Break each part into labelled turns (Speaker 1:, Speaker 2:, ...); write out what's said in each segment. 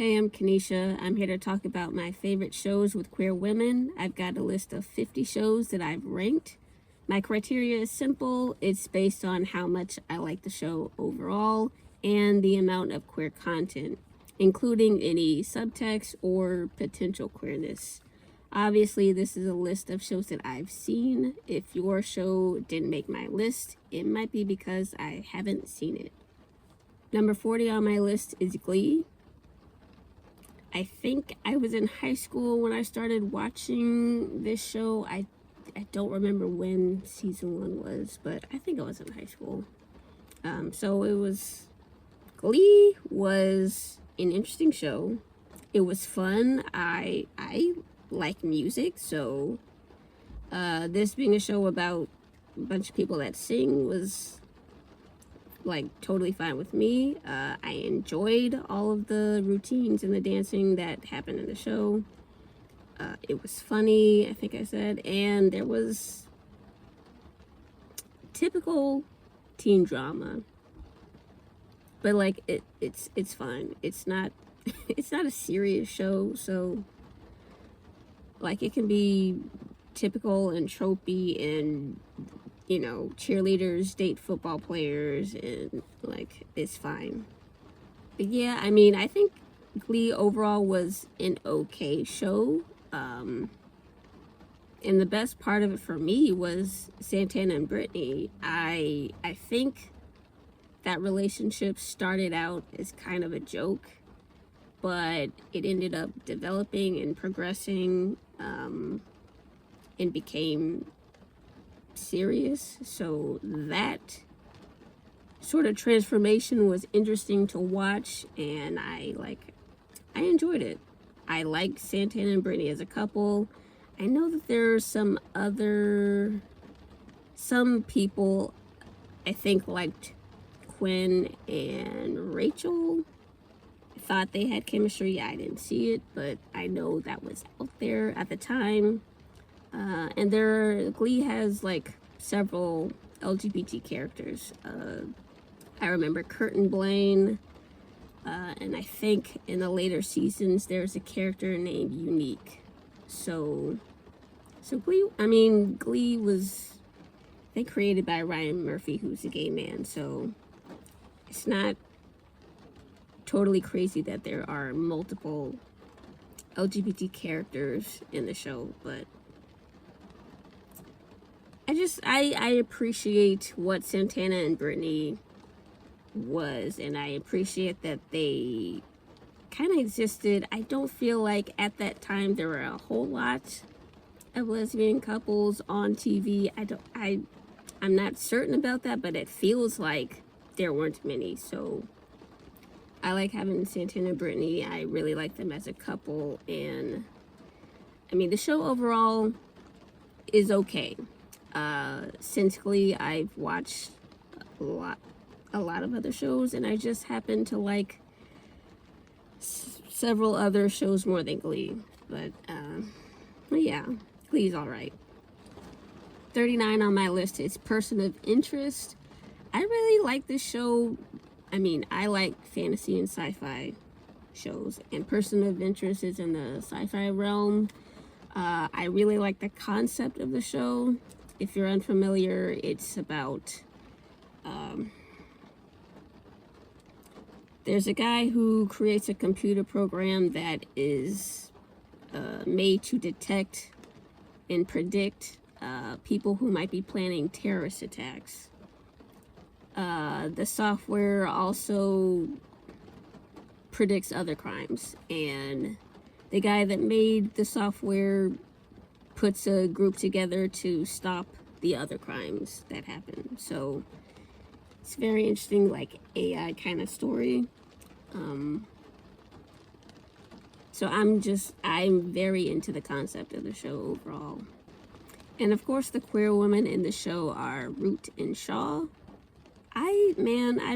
Speaker 1: Hey, I'm Kanisha. I'm here to talk about my favorite shows with queer women. I've got a list of 50 shows that I've ranked. My criteria is simple. It's based on how much I like the show overall and the amount of queer content, including any subtext or potential queerness. Obviously, this is a list of shows that I've seen. If your show didn't make my list, it might be because I haven't seen it. Number 40 on my list is Glee. I think I was in high school when I started watching this show. I don't remember when season 1 was, but I think I was in high school. Glee was an interesting show. It was fun. I like music, so this being a show about a bunch of people that sing was like totally fine with me. I enjoyed all of the routines and the dancing that happened in the show. It was funny, I think I said, and there was typical teen drama, but like it's fun. It's not it's not a serious show, so like it can be typical and tropey and cheerleaders date football players, and like it's fine. But yeah, I mean, I think Glee overall was an okay show. And the best part of it for me was Santana and Brittany. I think that relationship started out as kind of a joke, but it ended up developing and progressing, and became serious. So that sort of transformation was interesting to watch, and I enjoyed it. I like Santana and Brittany as a couple. I know that there's some people I think liked Quinn and Rachel. I thought they had chemistry. I didn't see it, but I know that was out there at the time. And Glee has like several LGBT characters. I remember Kurt and Blaine, and I think in the later seasons there's a character named Unique. So Glee was, I think, created by Ryan Murphy, who's a gay man. So it's not totally crazy that there are multiple LGBT characters in the show, but I appreciate what Santana and Brittany was, and I appreciate that they kind of existed. I don't feel like at that time there were a whole lot of lesbian couples on TV. I'm not certain about that, but it feels like there weren't many. So I like having Santana and Brittany. I really like them as a couple, and I mean the show overall is okay. Since Glee, I've watched a lot of other shows, and I just happen to like several other shows more than Glee. But yeah, Glee's alright. 39 on my list is Person of Interest. I really like this show. I mean, I like fantasy and sci-fi shows, and Person of Interest is in the sci-fi realm. I really like the concept of the show. If you're unfamiliar, it's about there's a guy who creates a computer program that is made to detect and predict people who might be planning terrorist attacks. The software also predicts other crimes, and the guy that made the software puts a group together to stop the other crimes that happen. So it's very interesting, like AI kind of story. So I'm very into the concept of the show overall. And of course the queer women in the show are Root and Shaw. I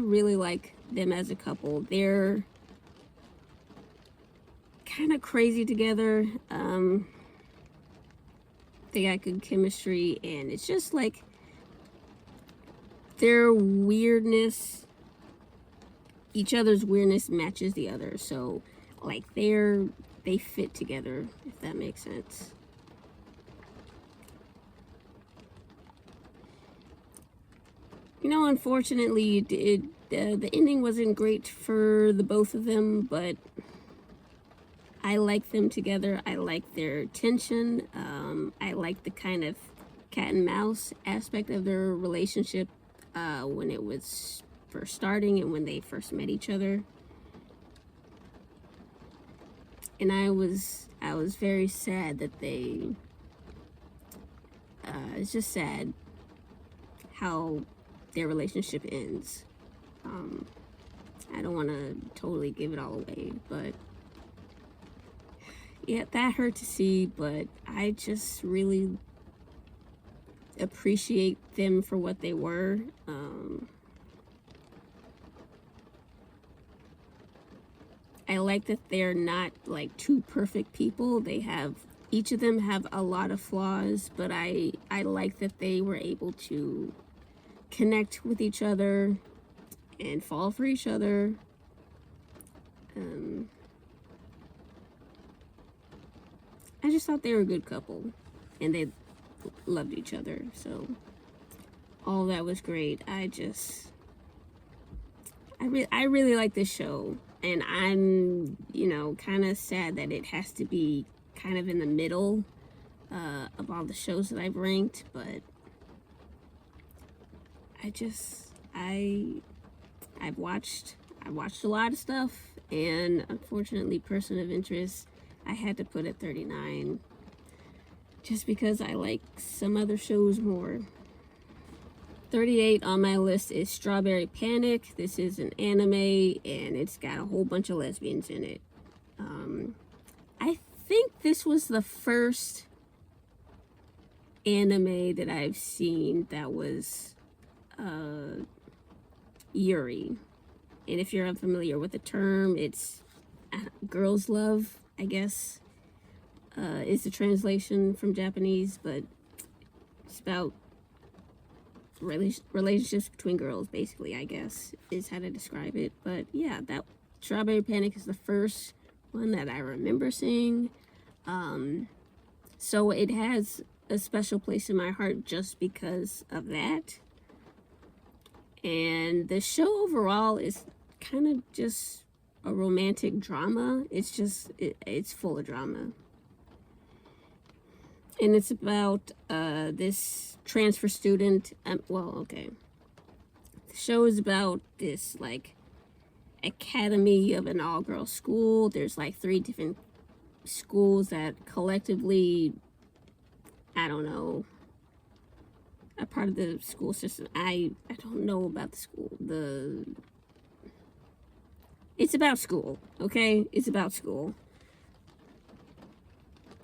Speaker 1: really like them as a couple. They're kind of crazy together. They got good chemistry, and it's just like their weirdness, each other's weirdness matches the other. So like they fit together, if that makes sense. You know, unfortunately, the ending wasn't great for the both of them, but I like them together. I like their tension. I like the kind of cat and mouse aspect of their relationship when it was first starting and when they first met each other. And I was very sad that they. It's just sad how their relationship ends. I don't want to totally give it all away, but yeah, that hurt to see. But I just really appreciate them for what they were. I like that they're not like two perfect people. Each of them have a lot of flaws, but I like that they were able to connect with each other and fall for each other. I just thought they were a good couple and they loved each other, so all that was great. I really like this show, and I'm, kind of sad that it has to be kind of in the middle of all the shows that I've ranked, but I've watched a lot of stuff, and unfortunately Person of Interest I had to put at 39 just because I like some other shows more. 38 on my list is Strawberry Panic. This is an anime and it's got a whole bunch of lesbians in it. I think this was the first anime that I've seen that was Yuri. And if you're unfamiliar with the term, it's girls' love, I guess, is the translation from Japanese, but it's about relationships between girls, basically, I guess, is how to describe it. But yeah, that Strawberry Panic is the first one that I remember seeing. So it has a special place in my heart just because of that. And the show overall is kind of just a romantic drama. It's full of drama. And it's about this transfer student. The show is about this, like, academy of an all-girls school. There's, like, 3 different schools that collectively, I don't know, are part of the school system. I don't know about the school. It's about school, okay? It's about school.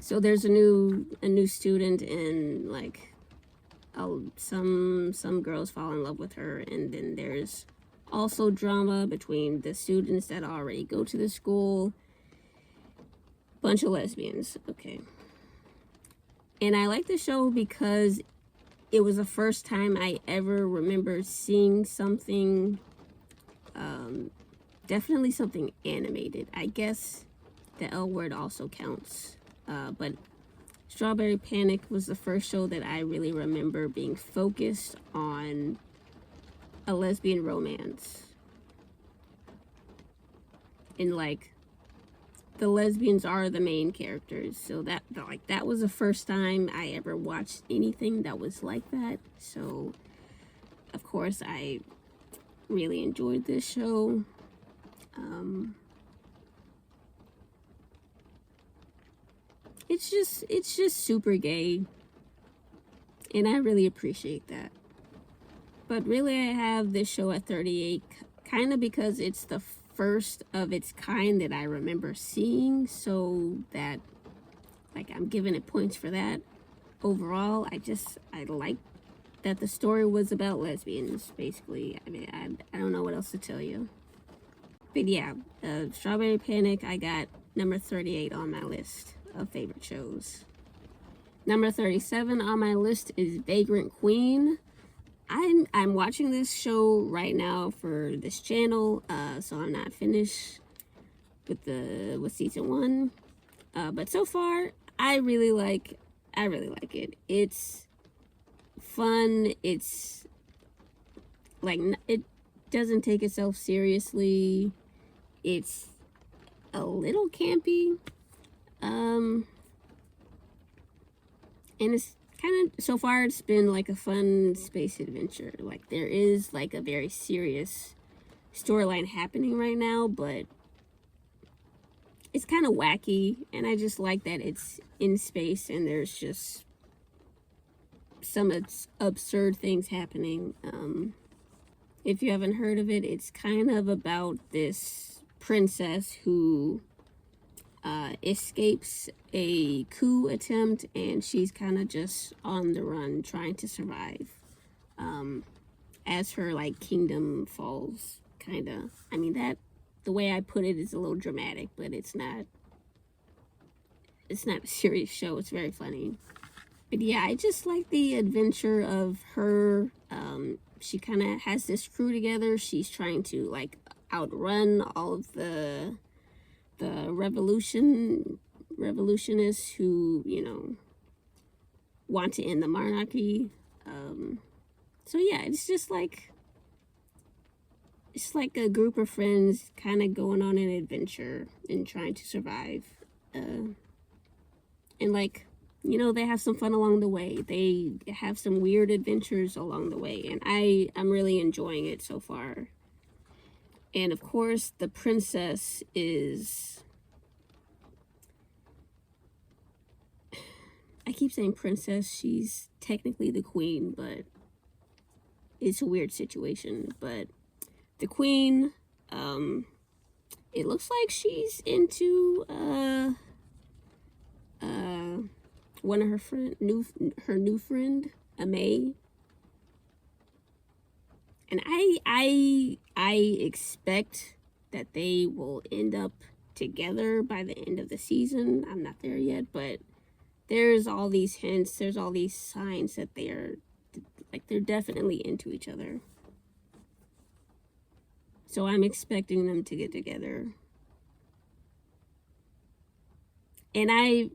Speaker 1: So there's a new student, and like some girls fall in love with her, and then there's also drama between the students that already go to the school. Bunch of lesbians, okay. And I like the show because it was the first time I ever remember seeing something, definitely something animated. I guess the L word also counts. But Strawberry Panic was the first show that I really remember being focused on a lesbian romance. And like, the lesbians are the main characters, so that was the first time I ever watched anything that was like that. So of course I really enjoyed this show. It's just super gay, and I really appreciate that. But really, I have this show at 38 kind of because it's the first of its kind that I remember seeing, so that, like, I'm giving it points for that. Overall, I like that the story was about lesbians, basically. I mean, I don't know what else to tell you. But yeah, Strawberry Panic, I got number 38 on my list of favorite shows. Number 37 on my list is Vagrant Queen. I'm watching this show right now for this channel, so I'm not finished with season 1. But so far, I really like it. It's fun. It's like, it doesn't take itself seriously. It's a little campy. And it's kind of, so far it's been like a fun space adventure. Like, there is like a very serious storyline happening right now, but it's kind of wacky, and I just like that it's in space and there's just some absurd things happening. If you haven't heard of it, it's kind of about this princess who escapes a coup attempt, and she's kind of just on the run trying to survive as her like kingdom falls, kind of. I mean, that, the way I put it is a little dramatic, but it's not a serious show. It's very funny. But yeah, I just like the adventure of her. She kind of has this crew together. She's trying to like outrun all of the revolutionists who, you know, want to end the monarchy. So yeah, it's just like a group of friends kind of going on an adventure and trying to survive. And like, you know, they have some fun along the way. They have some weird adventures along the way, and I'm really enjoying it so far. And of course, the princess is, I keep saying princess, she's technically the queen, but it's a weird situation. But the queen, it looks like she's into one of her new friend, Amay. And I expect that they will end up together by the end of the season. I'm not there yet, but there's all these hints, there's all these signs that they're definitely into each other. So I'm expecting them to get together. And I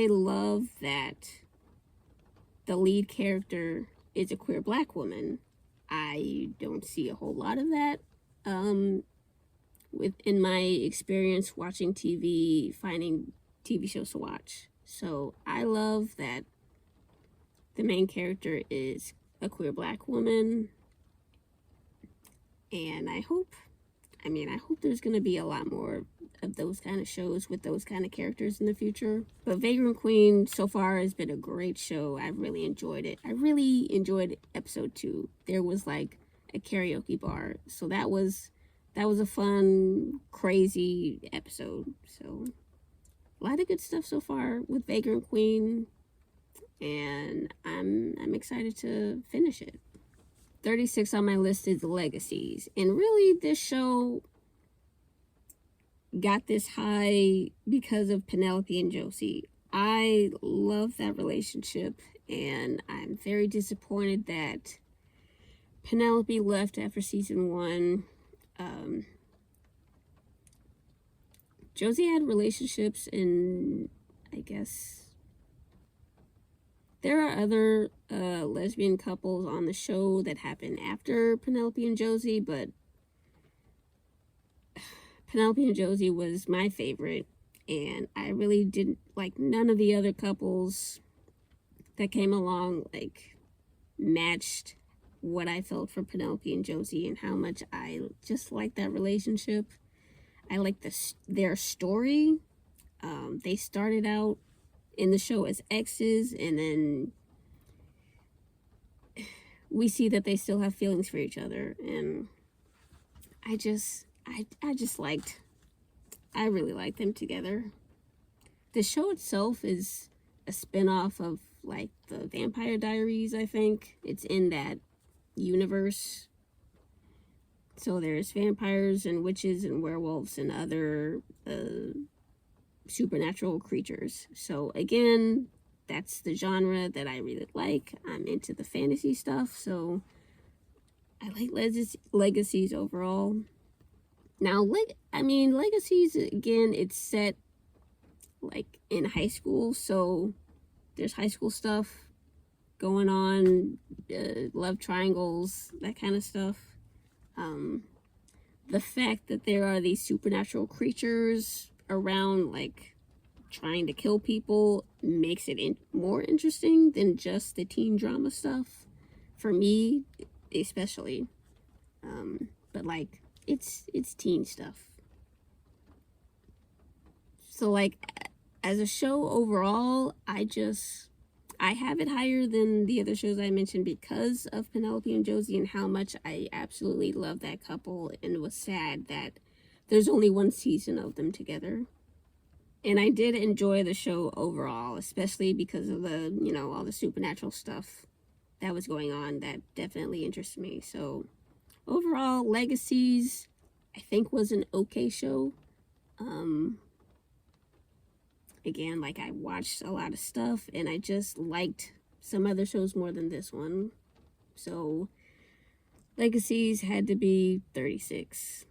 Speaker 1: love that the lead character is a queer black woman. I don't see a whole lot of that within my experience watching TV, finding TV shows to watch. So I love that the main character is a queer black woman. And I hope there's going to be a lot more of those kind of shows with those kind of characters in the future. But Vagrant Queen so far has been a great show. I've really enjoyed it. I really enjoyed episode 2. There was like a karaoke bar. So that was a fun, crazy episode. So a lot of good stuff so far with Vagrant Queen. And I'm excited to finish it. 36 on my list is Legacies. And really, this show got this high because of Penelope and Josie. I love that relationship, and I'm very disappointed that Penelope left after season 1. Josie had relationships, and I guess there are other lesbian couples on the show that happened after Penelope and Josie, but Penelope and Josie was my favorite, and I really didn't like none of the other couples that came along like matched what I felt for Penelope and Josie and how much I just liked that relationship. I liked their story. They started out in the show as exes, and then we see that they still have feelings for each other, and I really liked them together. The show itself is a spin-off of like the Vampire Diaries, I think. It's in that universe. So there's vampires and witches and werewolves and other supernatural creatures. So again, that's the genre that I really like. I'm into the fantasy stuff, so I like Legacies overall. Now, Legacies, again, it's set like in high school, so there's high school stuff going on, love triangles, that kind of stuff. The fact that there are these supernatural creatures around, like trying to kill people, makes it more interesting than just the teen drama stuff, for me especially. But like, it's teen stuff. So like, as a show overall, I have it higher than the other shows I mentioned because of Penelope and Josie and how much I absolutely love that couple, and was sad that there's only one season of them together. And I did enjoy the show overall, especially because of the, all the supernatural stuff that was going on. That definitely interests me. So overall, Legacies, I think, was an okay show. Again, like, I watched a lot of stuff and I just liked some other shows more than this one. So Legacies had to be 36.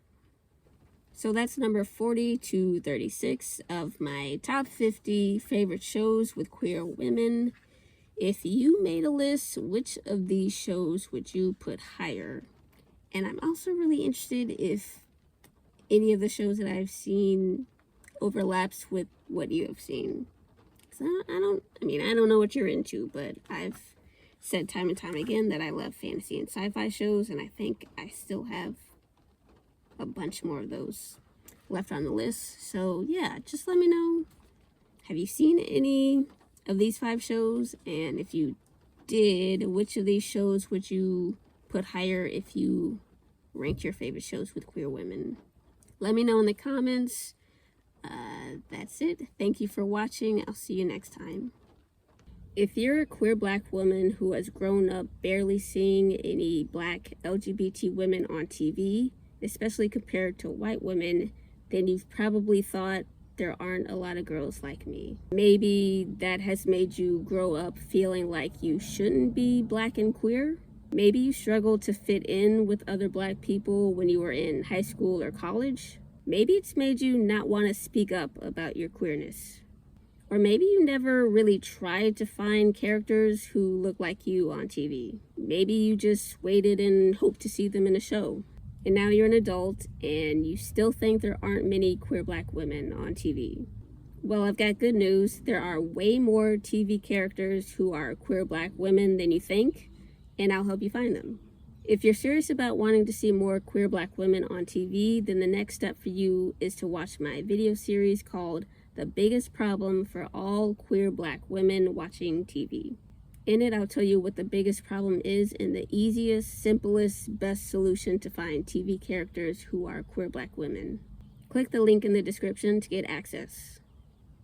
Speaker 1: So that's number 40 to 36 of my top 50 favorite shows with queer women. If you made a list, which of these shows would you put higher? And I'm also really interested if any of the shows that I've seen overlaps with what you have seen. So I don't know what you're into, but I've said time and time again that I love fantasy and sci-fi shows, and I think I still have a bunch more of those left on the list. So yeah, just let me know. Have you seen any of these 5 shows? And if you did, which of these shows would you put higher if you ranked your favorite shows with queer women? Let me know in the comments. That's it. Thank you for watching. I'll see you next time. If you're a queer black woman who has grown up barely seeing any black LGBT women on TV, especially compared to white women, then you've probably thought there aren't a lot of girls like me. Maybe that has made you grow up feeling like you shouldn't be black and queer. Maybe you struggled to fit in with other black people when you were in high school or college. Maybe it's made you not want to speak up about your queerness. Or maybe you never really tried to find characters who look like you on TV. Maybe you just waited and hoped to see them in a show. And now you're an adult and you still think there aren't many queer black women on TV. Well, I've got good news. There are way more TV characters who are queer black women than you think, and I'll help you find them. If you're serious about wanting to see more queer black women on TV, then the next step for you is to watch my video series called The Biggest Problem for All Queer Black Women Watching TV. In it, I'll tell you what the biggest problem is and the easiest, simplest, best solution to find TV characters who are queer black women. Click the link in the description to get access.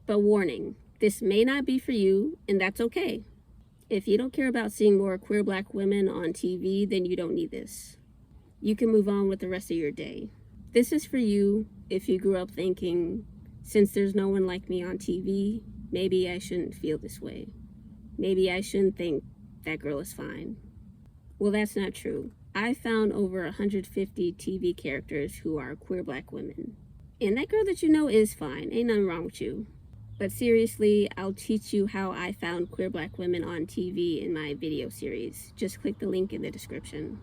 Speaker 1: But warning, this may not be for you, and that's okay. If you don't care about seeing more queer black women on TV, then you don't need this. You can move on with the rest of your day. This is for you if you grew up thinking, since there's no one like me on TV, maybe I shouldn't feel this way. Maybe I shouldn't think that girl is fine. Well, that's not true. I found over 150 TV characters who are queer black women. And that girl that you know is fine. Ain't nothing wrong with you. But seriously, I'll teach you how I found queer black women on TV in my video series. Just click the link in the description.